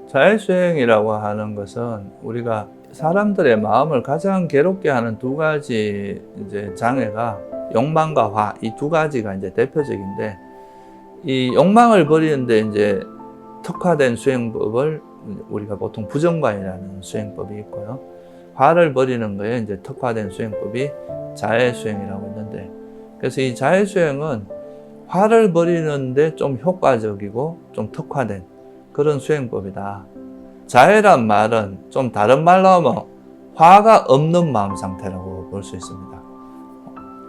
자율수행이라고 하는 것은 우리가 사람들의 마음을 가장 괴롭게 하는 두 가지 이제 장애가 욕망과 화, 이 두 가지가 이제 대표적인데, 이 욕망을 버리는데 이제 특화된 수행법을 우리가 보통 부정관이라는 수행법이 있고요. 화를 버리는 거에 이제 특화된 수행법이 자해수행이라고 있는데, 그래서 이 자해수행은 화를 버리는데 좀 효과적이고 좀 특화된 그런 수행법이다. 자해란 말은 좀 다른 말로 하면 화가 없는 마음 상태라고 볼 수 있습니다.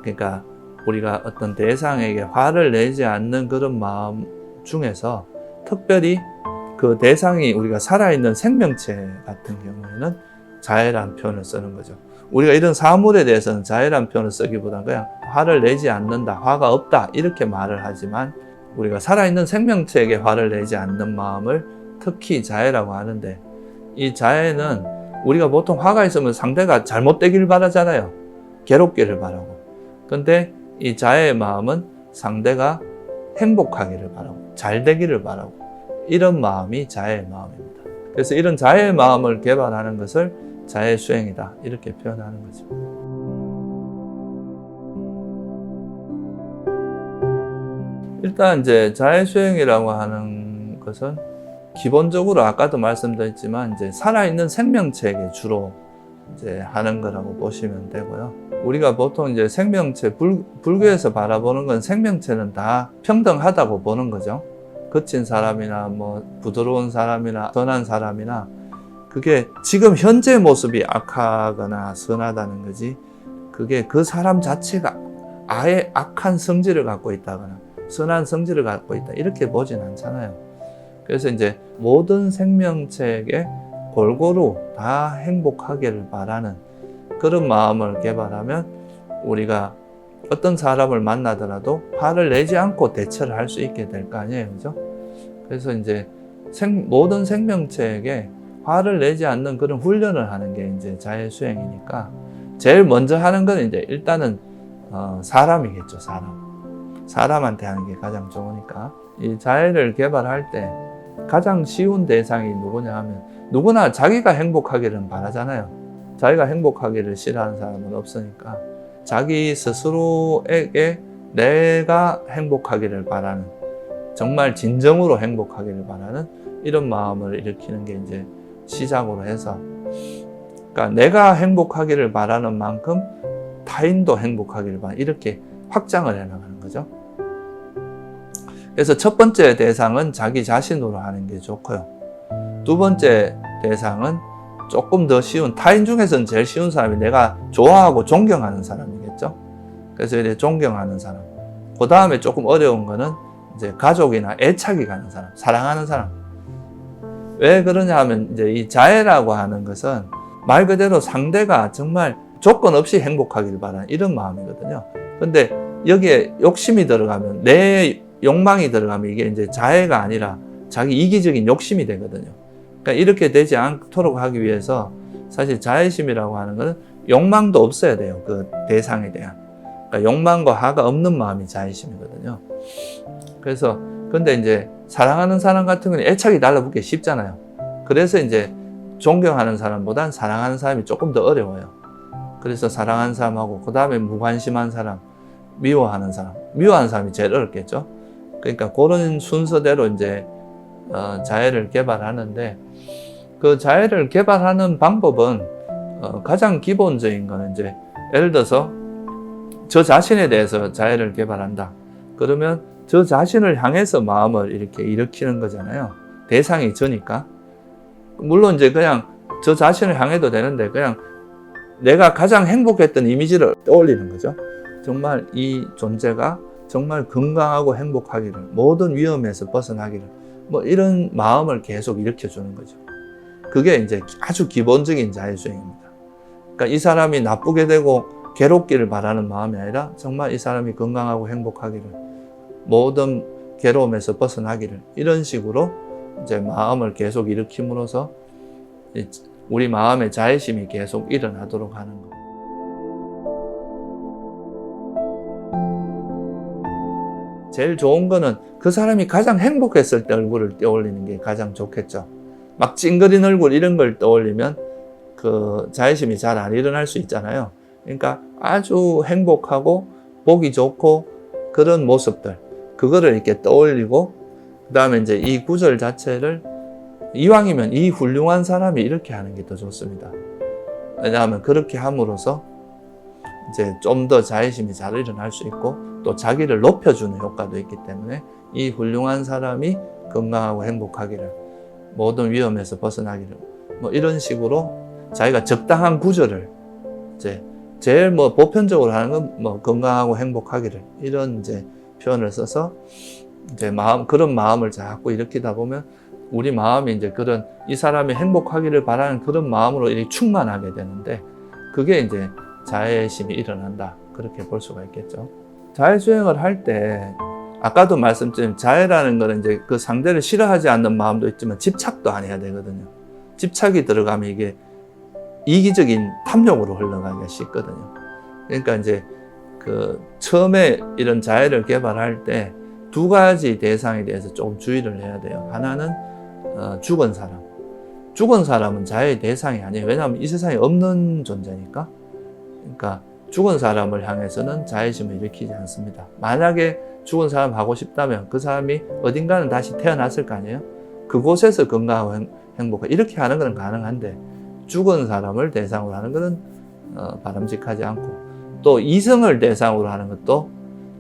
그러니까 우리가 어떤 대상에게 화를 내지 않는 그런 마음 중에서 특별히 그 대상이 우리가 살아있는 생명체 같은 경우에는 자해란 표현을 쓰는 거죠. 우리가 이런 사물에 대해서는 자해란 표현을 쓰기보다는 그냥 화를 내지 않는다, 화가 없다 이렇게 말을 하지만, 우리가 살아있는 생명체에게 화를 내지 않는 마음을 특히 자해라고 하는데, 이 자해는 우리가 보통 화가 있으면 상대가 잘못되길 바라잖아요. 괴롭기를 바라고. 근데 이 자해의 마음은 상대가 행복하기를 바라고 잘 되기를 바라고, 이런 마음이 자해의 마음입니다. 그래서 이런 자해의 마음을 개발하는 것을 자해수행이다 이렇게 표현하는 거죠. 일단 이제 자해수행이라고 하는 것은 기본적으로 아까도 말씀드렸지만 이제 살아있는 생명체에게 주로 이제 하는 거라고 보시면 되고요. 우리가 보통 이제 생명체, 불교에서 바라보는 건 생명체는 다 평등하다고 보는 거죠. 거친 사람이나 뭐 부드러운 사람이나 선한 사람이나, 그게 지금 현재 모습이 악하거나 선하다는 거지, 그게 그 사람 자체가 아예 악한 성질을 갖고 있다거나 선한 성질을 갖고 있다 이렇게 보진 않잖아요. 그래서 이제 모든 생명체에게 골고루 다 행복하기를 바라는 그런 마음을 개발하면 우리가 어떤 사람을 만나더라도 화를 내지 않고 대처를 할 수 있게 될 거 아니에요, 그죠? 그래서 이제 모든 생명체에게 화를 내지 않는 그런 훈련을 하는 게 이제 자해수행이니까, 제일 먼저 하는 건 이제 일단은 사람이겠죠, 사람한테 하는 게 가장 좋으니까. 이 자해를 개발할 때 가장 쉬운 대상이 누구냐 하면, 누구나 자기가 행복하기를 바라잖아요. 자기가 행복하기를 싫어하는 사람은 없으니까 자기 스스로에게 내가 행복하기를 바라는, 정말 진정으로 행복하기를 바라는 이런 마음을 일으키는 게 이제 시작으로 해서, 그러니까 내가 행복하기를 바라는 만큼 타인도 행복하기를 바라는, 이렇게 확장을 해나가는 거죠. 그래서 첫 번째 대상은 자기 자신으로 하는 게 좋고요. 두 번째 대상은 조금 더 쉬운, 타인 중에서는 제일 쉬운 사람이 내가 좋아하고 존경하는 사람이겠죠. 그래서 이제 존경하는 사람. 그 다음에 조금 어려운 거는 이제 가족이나 애착이 가는 사람, 사랑하는 사람. 왜 그러냐 하면 이제 이 자해라고 하는 것은 말 그대로 상대가 정말 조건 없이 행복하기를 바라는 이런 마음이거든요. 근데 여기에 욕심이 들어가면, 내 욕망이 들어가면 이게 이제 자해가 아니라 자기 이기적인 욕심이 되거든요. 그러니까 이렇게 되지 않도록 하기 위해서 사실 자애심이라고 하는 것은 욕망도 없어야 돼요. 그 대상에 대한. 그러니까 욕망과 화가 없는 마음이 자애심이거든요. 그래서 근데 이제 사랑하는 사람 같은 경우는 애착이 달라붙기 쉽잖아요. 그래서 이제 존경하는 사람보단 사랑하는 사람이 조금 더 어려워요. 그래서 사랑하는 사람하고 그 다음에 무관심한 사람, 미워하는 사람, 미워하는 사람이 제일 어렵겠죠. 그러니까 그런 순서대로 이제 자해를 개발하는데, 그 자해를 개발하는 방법은 가장 기본적인 거는 이제, 예를 들어서 저 자신에 대해서 자해를 개발한다. 그러면 저 자신을 향해서 마음을 이렇게 일으키는 거잖아요. 대상이 저니까. 물론 이제 그냥 저 자신을 향해도 되는데, 그냥 내가 가장 행복했던 이미지를 떠올리는 거죠. 정말 이 존재가 정말 건강하고 행복하기를, 모든 위험에서 벗어나기를, 뭐 이런 마음을 계속 일으켜주는 거죠. 그게 이제 아주 기본적인 자해수행입니다. 그러니까 이 사람이 나쁘게 되고 괴롭기를 바라는 마음이 아니라 정말 이 사람이 건강하고 행복하기를, 모든 괴로움에서 벗어나기를, 이런 식으로 이제 마음을 계속 일으킴으로써 우리 마음의 자애심이 계속 일어나도록 하는 겁니다. 제일 좋은 거는 그 사람이 가장 행복했을 때 얼굴을 떠올리는 게 가장 좋겠죠. 막 찡그린 얼굴 이런 걸 떠올리면 그 자애심이 잘 안 일어날 수 있잖아요. 그러니까 아주 행복하고 보기 좋고 그런 모습들, 그거를 이렇게 떠올리고, 그 다음에 이제 이 구절 자체를 이왕이면 이 훌륭한 사람이 이렇게 하는 게 더 좋습니다. 왜냐하면 그렇게 함으로써 이제 좀 더 자애심이 잘 일어날 수 있고 또 자기를 높여주는 효과도 있기 때문에 이 훌륭한 사람이 건강하고 행복하기를, 모든 위험에서 벗어나기를, 뭐 이런 식으로 자기가 적당한 구절을 이제 제일 뭐 보편적으로 하는 건 뭐 건강하고 행복하기를, 이런 이제 표현을 써서 이제 그런 마음을 자꾸 일으키다 보면 우리 마음이 이제 그런 이 사람이 행복하기를 바라는 그런 마음으로 이렇게 충만하게 되는데, 그게 이제 자애심이 일어난다, 그렇게 볼 수가 있겠죠. 자애 수행을 할 때 아까도 말씀드린 자애라는 거는 이제 그 상대를 싫어하지 않는 마음도 있지만 집착도 안 해야 되거든요. 집착이 들어가면 이게 이기적인 탐욕으로 흘러가기가 쉽거든요. 그러니까 이제 그 처음에 이런 자애를 개발할 때 두 가지 대상에 대해서 조금 주의를 해야 돼요. 하나는 죽은 사람. 죽은 사람은 자애의 대상이 아니에요. 왜냐하면 이 세상에 없는 존재니까. 그러니까 죽은 사람을 향해서는 자애심을 일으키지 않습니다. 만약에 죽은 사람 하고 싶다면 그 사람이 어딘가는 다시 태어났을 거 아니에요. 그곳에서 건강하고 행복하고 이렇게 하는 것은 가능한데, 죽은 사람을 대상으로 하는 것은 바람직하지 않고, 또 이성을 대상으로 하는 것도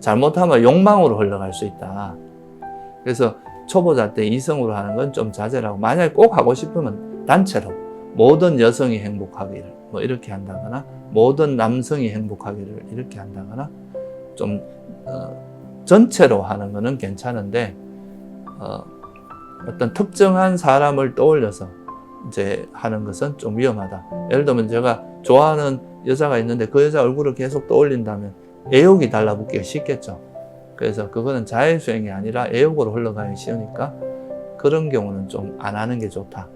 잘못하면 욕망으로 흘러갈 수 있다. 그래서 초보자 때 이성으로 하는 건 좀 자제를 하고, 만약에 꼭 하고 싶으면 단체로 모든 여성이 행복하기를 뭐 이렇게 한다거나, 모든 남성이 행복하기를 이렇게 한다거나, 좀 전체로 하는 거는 괜찮은데 어떤 특정한 사람을 떠올려서 이제 하는 것은 좀 위험하다. 예를 들면 제가 좋아하는 여자가 있는데 그 여자 얼굴을 계속 떠올린다면 애욕이 달라붙기가 쉽겠죠. 그래서 그거는 자애 수행이 아니라 애욕으로 흘러가기 쉬우니까 그런 경우는 좀 안 하는 게 좋다.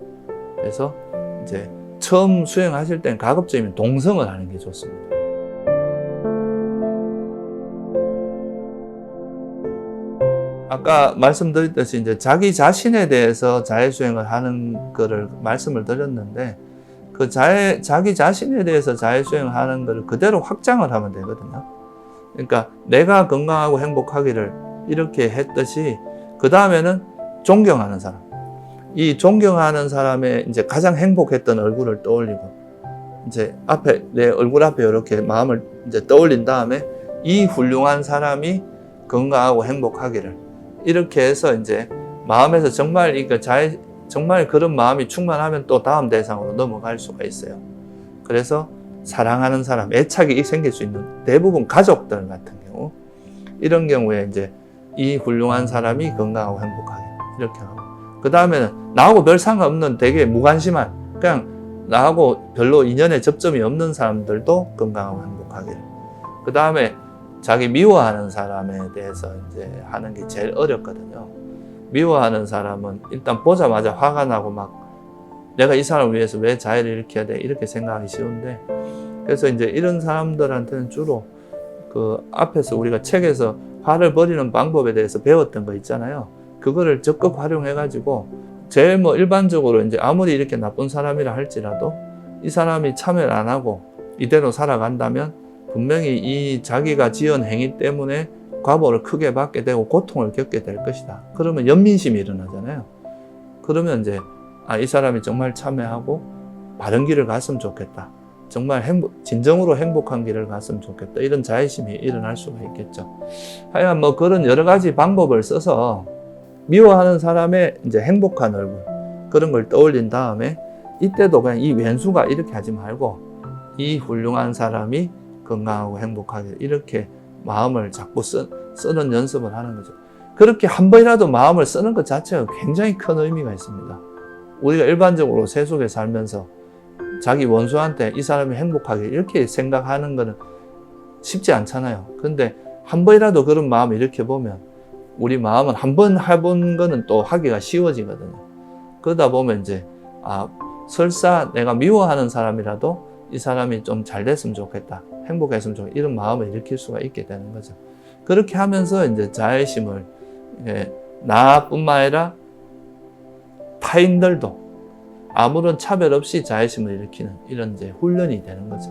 그래서 이제 처음 수행하실 때는 가급적이면 동성을 하는 게 좋습니다. 아까 말씀드렸듯이 이제 자기 자신에 대해서 자애 수행을 하는 거를 말씀을 드렸는데, 그 자기 자신에 대해서 자애 수행을 하는 거를 그대로 확장을 하면 되거든요. 그러니까 내가 건강하고 행복하기를 이렇게 했듯이, 그 다음에는 존경하는 사람. 이 존경하는 사람의 이제 가장 행복했던 얼굴을 떠올리고, 이제 내 얼굴 앞에 이렇게 마음을 이제 떠올린 다음에 이 훌륭한 사람이 건강하고 행복하기를, 이렇게 해서 이제 마음에서 정말 정말 그런 마음이 충만하면 또 다음 대상으로 넘어갈 수가 있어요. 그래서 사랑하는 사람, 애착이 생길 수 있는 대부분 가족들 같은 경우, 이런 경우에 이제 이 훌륭한 사람이 건강하고 행복하게 이렇게 하고, 그 다음에는 나하고 별 상관없는 되게 무관심한, 그냥 나하고 별로 인연에 접점이 없는 사람들도 건강하고 행복하게, 그 다음에 자기 미워하는 사람에 대해서 이제 하는 게 제일 어렵거든요. 미워하는 사람은 일단 보자마자 화가 나고 막 내가 이 사람을 위해서 왜 자애를 일으켜야 돼, 이렇게 생각하기 쉬운데, 그래서 이제 이런 사람들한테는 주로 그 앞에서 우리가 책에서 화를 버리는 방법에 대해서 배웠던 거 있잖아요. 그거를 적극 활용해가지고 제일 뭐 일반적으로 이제 아무리 이렇게 나쁜 사람이라 할지라도 이 사람이 참여를 안 하고 이대로 살아간다면 분명히 이 자기가 지은 행위 때문에 과보를 크게 받게 되고 고통을 겪게 될 것이다. 그러면 연민심이 일어나잖아요. 그러면 이제 이 사람이 정말 참여하고 바른 길을 갔으면 좋겠다. 정말 진정으로 행복한 길을 갔으면 좋겠다. 이런 자애심이 일어날 수가 있겠죠. 하여간 뭐 그런 여러 가지 방법을 써서 미워하는 사람의 이제 행복한 얼굴, 그런 걸 떠올린 다음에 이때도 그냥 이 왼수가 이렇게 하지 말고 이 훌륭한 사람이 건강하고 행복하게 이렇게 마음을 자꾸 쓰는 연습을 하는 거죠. 그렇게 한 번이라도 마음을 쓰는 것 자체가 굉장히 큰 의미가 있습니다. 우리가 일반적으로 세속에 살면서 자기 원수한테 이 사람이 행복하게 이렇게 생각하는 거는 쉽지 않잖아요. 근데 한 번이라도 그런 마음을 일으켜보면 우리 마음은 한 번 해본 거는 또 하기가 쉬워지거든요. 그러다 보면 이제 설사 내가 미워하는 사람이라도 이 사람이 좀 잘 됐으면 좋겠다, 행복했으면 좋겠다, 이런 마음을 일으킬 수가 있게 되는 거죠. 그렇게 하면서 이제 자애심을 나뿐만 아니라 타인들도 아무런 차별 없이 자애심을 일으키는 이런 이제 훈련이 되는 거죠.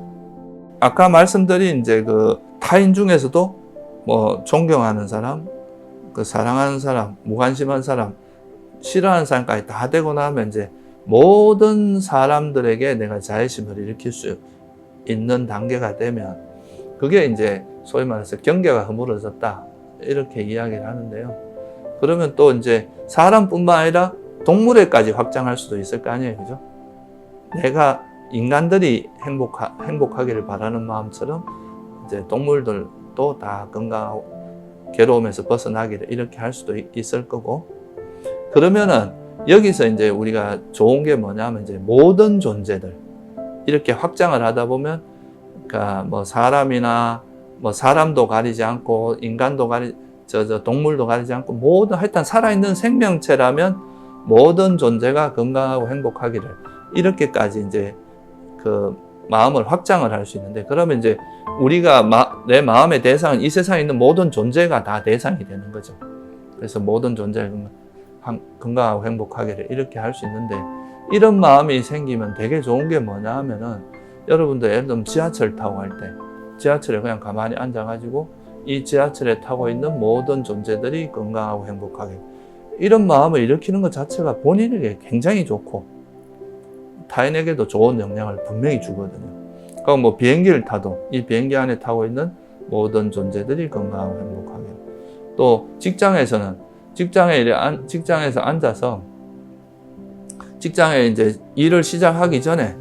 아까 말씀드린 이제 그 타인 중에서도 뭐 존경하는 사람, 그 사랑하는 사람, 무관심한 사람, 싫어하는 사람까지 다 되고 나면 이제 모든 사람들에게 내가 자애심을 일으킬 수 있는 단계가 되면 그게 이제 소위 말해서 경계가 허물어졌다 이렇게 이야기를 하는데요. 그러면 또 이제 사람뿐만 아니라 동물에까지 확장할 수도 있을 거 아니에요, 그죠? 내가 인간들이 행복하기를 바라는 마음처럼 이제 동물들도 다 건강하고 괴로움에서 벗어나기를 이렇게 할 수도 있을 거고, 그러면은 여기서 이제 우리가 좋은 게 뭐냐면 이제 모든 존재들 이렇게 확장을 하다 보면 그러니까 뭐 사람이나 뭐 사람도 가리지 않고 인간도 동물도 가리지 않고 모든 하여튼 살아있는 생명체라면 모든 존재가 건강하고 행복하기를 이렇게까지 이제 그 마음을 확장을 할 수 있는데, 그러면 이제 우리가 내 마음의 대상은 이 세상에 있는 모든 존재가 다 대상이 되는 거죠. 그래서 모든 존재가 건강하고 행복하기를 이렇게 할 수 있는데, 이런 마음이 생기면 되게 좋은 게 뭐냐 하면은 여러분들 예를 들면 지하철 타고 갈 때 지하철에 그냥 가만히 앉아가지고 이 지하철에 타고 있는 모든 존재들이 건강하고 행복하게 이런 마음을 일으키는 것 자체가 본인에게 굉장히 좋고 타인에게도 좋은 영향을 분명히 주거든요. 그럼 뭐 비행기를 타도 이 비행기 안에 타고 있는 모든 존재들이 건강하고 행복하게, 또 직장에서는 직장에서 앉아서 직장에 이제 일을 시작하기 전에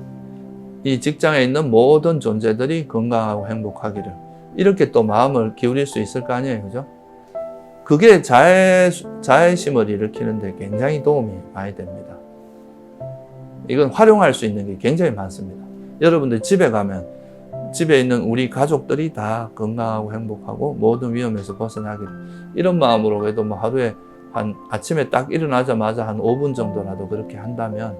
이 직장에 있는 모든 존재들이 건강하고 행복하기를 이렇게 또 마음을 기울일 수 있을 거 아니에요, 그죠? 그게 자애심을 일으키는데 굉장히 도움이 많이 됩니다. 이건 활용할 수 있는 게 굉장히 많습니다. 여러분들 집에 가면 집에 있는 우리 가족들이 다 건강하고 행복하고 모든 위험에서 벗어나기를 이런 마음으로 그래도 뭐 하루에 한 아침에 딱 일어나자마자 한 5분 정도라도 그렇게 한다면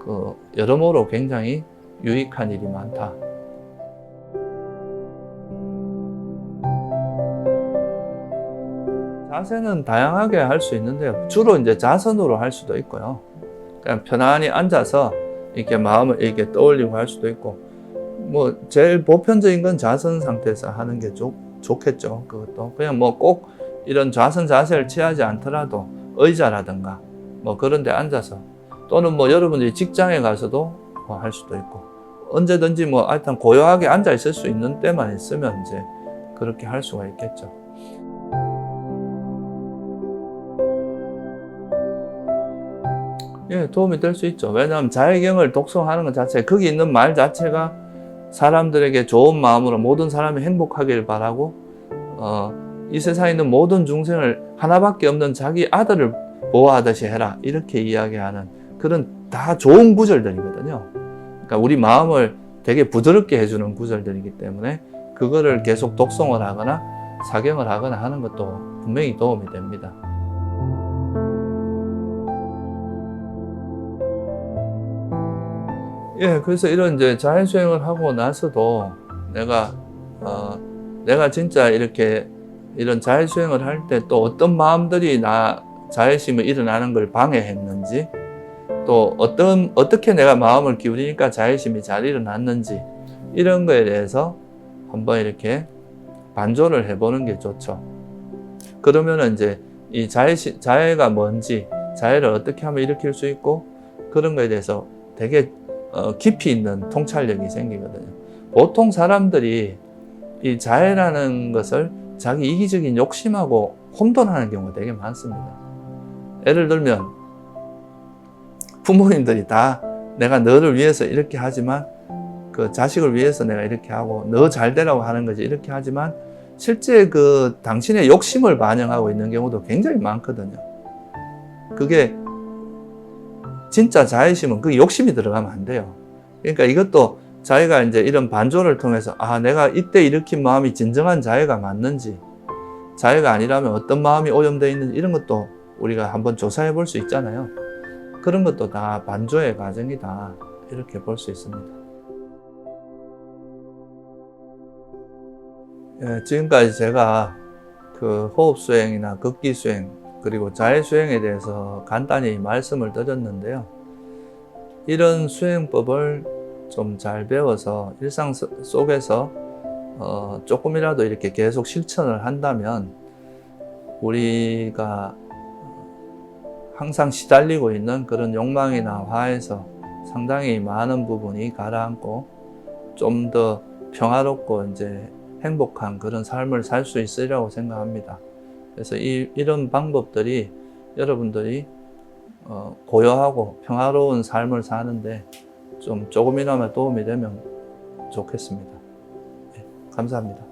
그 여러모로 굉장히 유익한 일이 많다. 자세는 다양하게 할 수 있는데요. 주로 이제 자선으로 할 수도 있고요. 그냥 편안히 앉아서 이렇게 마음을 이렇게 떠올리고 할 수도 있고, 뭐 제일 보편적인 건 자선 상태에서 하는 게 좋겠죠. 그것도 그냥 뭐 꼭 이런 좌선 자세를 취하지 않더라도 의자라든가 뭐 그런 데 앉아서, 또는 뭐 여러분들이 직장에 가서도 뭐 할 수도 있고, 언제든지 뭐 하여튼 고요하게 앉아 있을 수 있는 때만 있으면 이제 그렇게 할 수가 있겠죠. 예, 도움이 될 수 있죠. 왜냐하면 자애경을 독송하는 것 자체, 거기 있는 말 자체가 사람들에게 좋은 마음으로 모든 사람이 행복하기를 바라고, 이 세상에 있는 모든 중생을 하나밖에 없는 자기 아들을 보호하듯이 해라 이렇게 이야기하는 그런 다 좋은 구절들이거든요. 그러니까 우리 마음을 되게 부드럽게 해주는 구절들이기 때문에 그거를 계속 독송을 하거나 사경을 하거나 하는 것도 분명히 도움이 됩니다. 예, 그래서 이런 이제 자해수행을 하고 나서도 내가 진짜 이렇게 이런 자해수행을 할 때 또 어떤 마음들이 자해심이 일어나는 걸 방해했는지, 또 어떻게 내가 마음을 기울이니까 자해심이 잘 일어났는지, 이런 거에 대해서 한번 이렇게 반조를 해보는 게 좋죠. 그러면은 이제 이 자해가 뭔지, 자해를 어떻게 하면 일으킬 수 있고, 그런 거에 대해서 되게 깊이 있는 통찰력이 생기거든요. 보통 사람들이 이 자해라는 것을 자기 이기적인 욕심하고 혼돈하는 경우가 되게 많습니다. 예를 들면 부모님들이 다 내가 너를 위해서 이렇게 하지만, 그 자식을 위해서 내가 이렇게 하고 너 잘 되라고 하는 거지 이렇게 하지만, 실제 그 당신의 욕심을 반영하고 있는 경우도 굉장히 많거든요. 그게 진짜 자애심은 그 욕심이 들어가면 안 돼요. 그러니까 이것도 자기가 이제 이런 반조를 통해서 내가 이때 일으킨 마음이 진정한 자애가 맞는지, 자애가 아니라면 어떤 마음이 오염되어 있는지 이런 것도 우리가 한번 조사해 볼 수 있잖아요. 그런 것도 다 반조의 과정이다 이렇게 볼 수 있습니다. 예, 지금까지 제가 그 호흡 수행이나 걷기 수행 그리고 자해 수행에 대해서 간단히 말씀을 드렸는데요. 이런 수행법을 좀 잘 배워서 일상 속에서 조금이라도 이렇게 계속 실천을 한다면 우리가 항상 시달리고 있는 그런 욕망이나 화에서 상당히 많은 부분이 가라앉고 좀 더 평화롭고 이제 행복한 그런 삶을 살 수 있으리라고 생각합니다. 그래서 이런 방법들이 여러분들이 고요하고 평화로운 삶을 사는데 좀 조금이나마 도움이 되면 좋겠습니다. 네, 감사합니다.